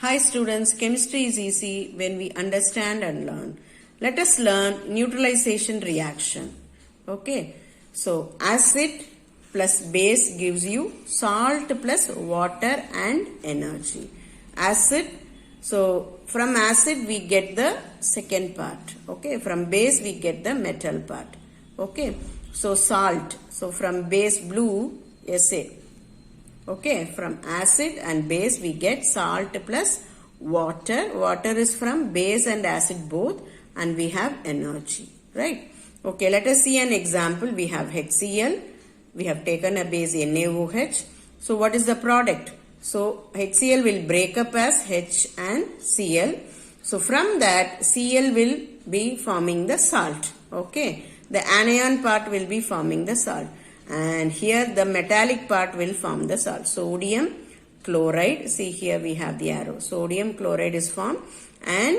Hi students, chemistry is easy when we understand and learn. Let us learn neutralization reaction. Okay, so acid plus base gives you salt plus water and energy. Acid, so from acid we get the second part. Okay, from base we get the metal part. Okay, so salt, so from base blue, SA. Okay, from acid and base we get salt plus water. Water is from base and acid both, and we have energy, right? Okay, let us see an example. We have HCl. We have taken a base NaOH. So what is the product? So HCl will break up as H and Cl. So from that Cl will be forming the salt. Okay, the anion part will be forming the salt. And here the metallic part will form the salt. Sodium chloride, see here we have the arrow. Sodium chloride is formed and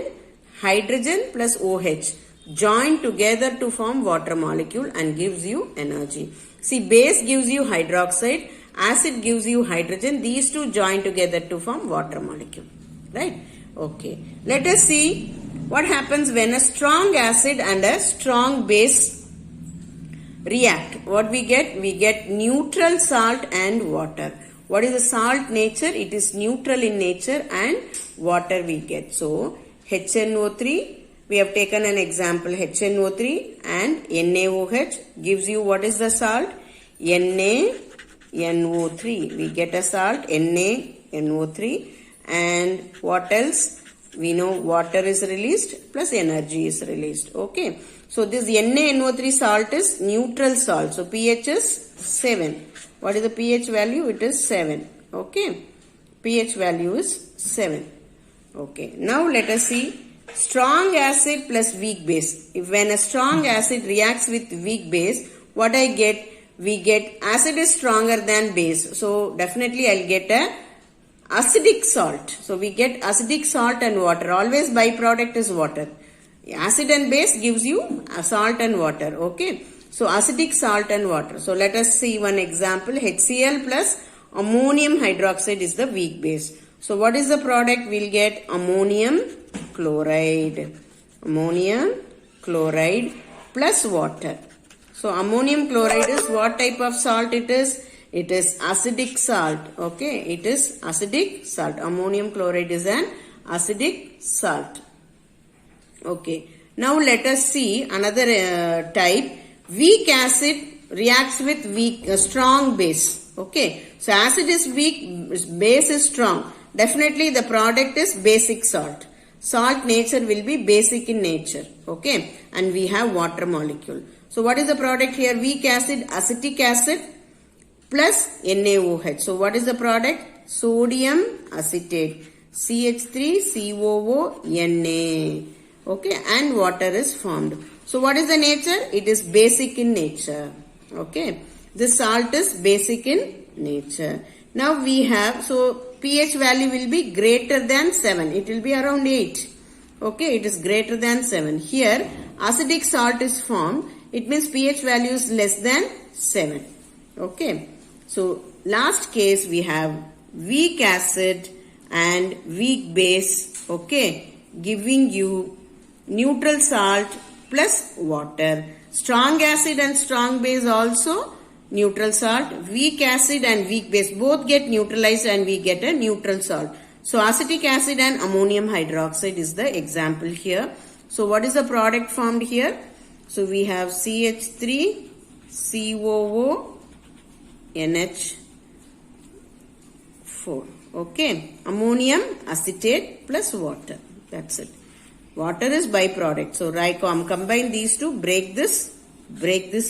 hydrogen plus OH join together to form water molecule and gives you energy. See, base gives you hydroxide, acid gives you hydrogen. These two join together to form water molecule, right? Okay, let us see what happens when a strong acid and a strong base react. What we get? We get neutral salt and water. What is the salt nature? It is neutral in nature, and water we get. So HNO3, we have taken an example, HNO3 and NaOH gives you what is the salt? NaNO3. We get a salt, NaNO3, and what else? We know water is released plus energy is released. Okay. So this NaNO3 salt is neutral salt. So pH is 7. What is the pH value? It is 7. Okay. pH value is 7. Okay. Now let us see strong acid plus weak base. If when a strong acid reacts with weak base, what I get? We get acid is stronger than base. So definitely I'll get a acidic salt. So we get acidic salt and water. Always byproduct is water. Acid and base gives you salt and water. Okay. So acidic salt and water. So let us see one example. HCl plus ammonium hydroxide is the weak base. So what is the product? We'll get ammonium chloride. Ammonium chloride plus water. So ammonium chloride is what type of salt it is? It is acidic salt. Okay. It is acidic salt. Ammonium chloride is an acidic salt. Okay. Now let us see another type. Weak acid reacts with strong base. Okay. So acid is weak, base is strong. Definitely the product is basic salt. Salt nature will be basic in nature. Okay. And we have water molecule. So what is the product here? Weak acid, acetic acid plus NaOH. So what is the product? Sodium acetate. CH3COO Okay, and water is formed. So what is the nature? It is basic in nature. Okay, this salt is basic in nature. Now we have, so pH value will be greater than 7. It will be around 8. Okay, it is greater than 7. Here, acidic salt is formed. It means pH value is less than 7. Okay, so last case we have weak acid and weak base. Okay, giving you neutral salt plus water. Strong acid and strong base also neutral salt. Weak acid and weak base both get neutralized and we get a neutral salt. So acetic acid and ammonium hydroxide is the example here. So what is the product formed here? So we have CH3COONH4. Okay. Ammonium acetate plus water. That's it. Water is byproduct. So combine these two, break this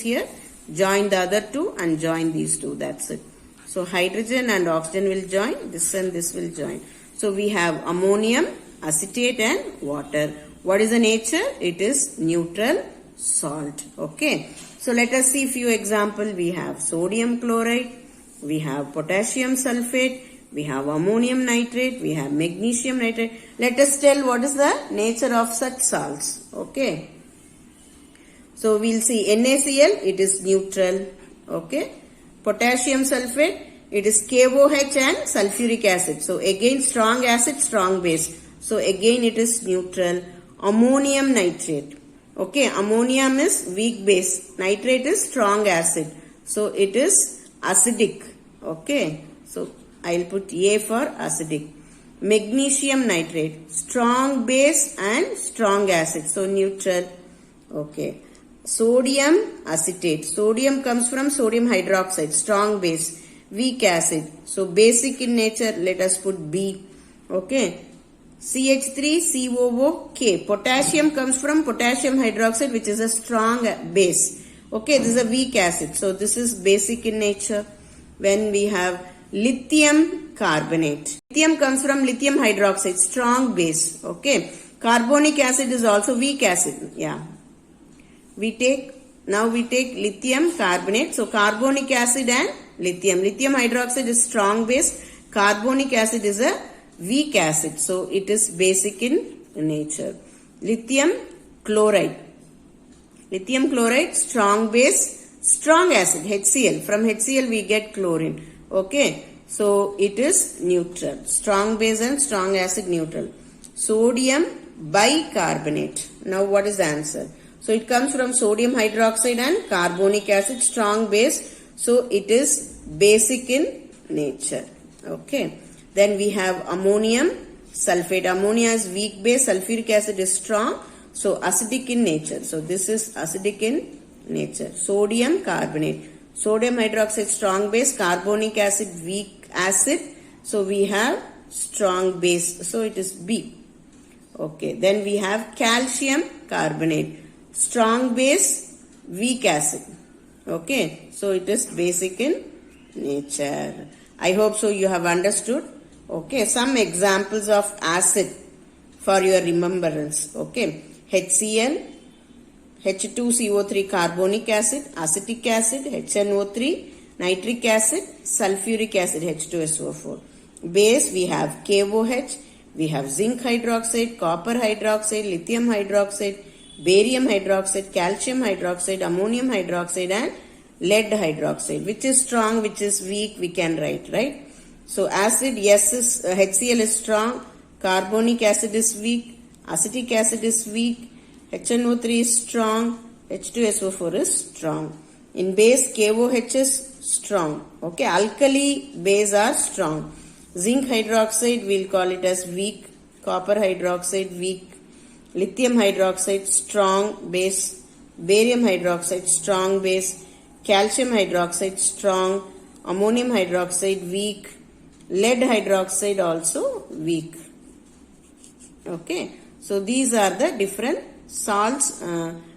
here, join the other two and join these two. That's it. So hydrogen and oxygen will join, this and this will join. So we have ammonium, acetate and water. What is the nature? It is neutral salt. Okay. So let us see few examples. We have sodium chloride, we have potassium sulfate, we have ammonium nitrate, we have magnesium nitrate. Let us tell what is the nature of such salts. Okay. So we'll see NaCl, it is neutral. Okay. Potassium sulfate, it is KOH and sulfuric acid. So again strong acid, strong base. So again it is neutral. Ammonium nitrate. Okay, ammonium is weak base. Nitrate is strong acid. So it is acidic. Okay, so I will put A for acidic. Magnesium nitrate, strong base and strong acid. So neutral. Okay. Sodium acetate. Sodium comes from sodium hydroxide, strong base, weak acid. So basic in nature, let us put B. Okay. CH3COO. Potassium comes from potassium hydroxide, which is a strong base. Okay, this is a weak acid. So this is basic in nature. When we have lithium carbonate. Lithium comes from lithium hydroxide, strong base. Okay. Carbonic acid is also weak acid. Yeah. Now we take lithium carbonate. So carbonic acid and lithium. Lithium hydroxide is strong base. Carbonic acid is a weak acid. So it is basic in nature. Lithium chloride. Lithium chloride, strong base, strong acid, HCl. From HCl we get chlorine. Okay. So it is neutral. Strong base and strong acid neutral. Sodium bicarbonate. Now what is the answer? So it comes from sodium hydroxide and carbonic acid, strong base. So it is basic in nature. Okay. Then we have ammonium sulfate. Ammonia is weak base, sulfuric acid is strong. So acidic in nature. So this is acidic in nature. Sodium carbonate. Sodium hydroxide strong base, carbonic acid weak acid. So we have strong base. So it is B. Okay. Then we have calcium carbonate. Strong base, weak acid. Okay. So it is basic in nature. I hope so you have understood. Okay. Some examples of acid for your remembrance. Okay. HCl, H2CO3 carbonic acid, acetic acid, HNO3, nitric acid, sulfuric acid, H2SO4. Base we have KOH, we have zinc hydroxide, copper hydroxide, lithium hydroxide, barium hydroxide, calcium hydroxide, ammonium hydroxide and lead hydroxide. Which is strong, which is weak, we can write, right? So acid, yes, is HCl is strong, carbonic acid is weak, acetic acid is weak, HNO3 is strong, H2SO4 is strong. In base, KOH is strong. Okay, alkali base are strong. Zinc hydroxide, we'll call it as weak, copper hydroxide weak, lithium hydroxide strong base, barium hydroxide strong base, calcium hydroxide strong, ammonium hydroxide weak, lead hydroxide also weak. Okay, so these are the different salts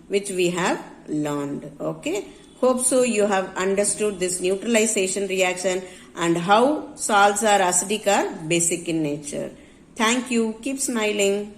which we have learned. Okay, hope so you have understood this neutralization reaction and how salts are acidic or basic in nature. Thank you. Keep smiling.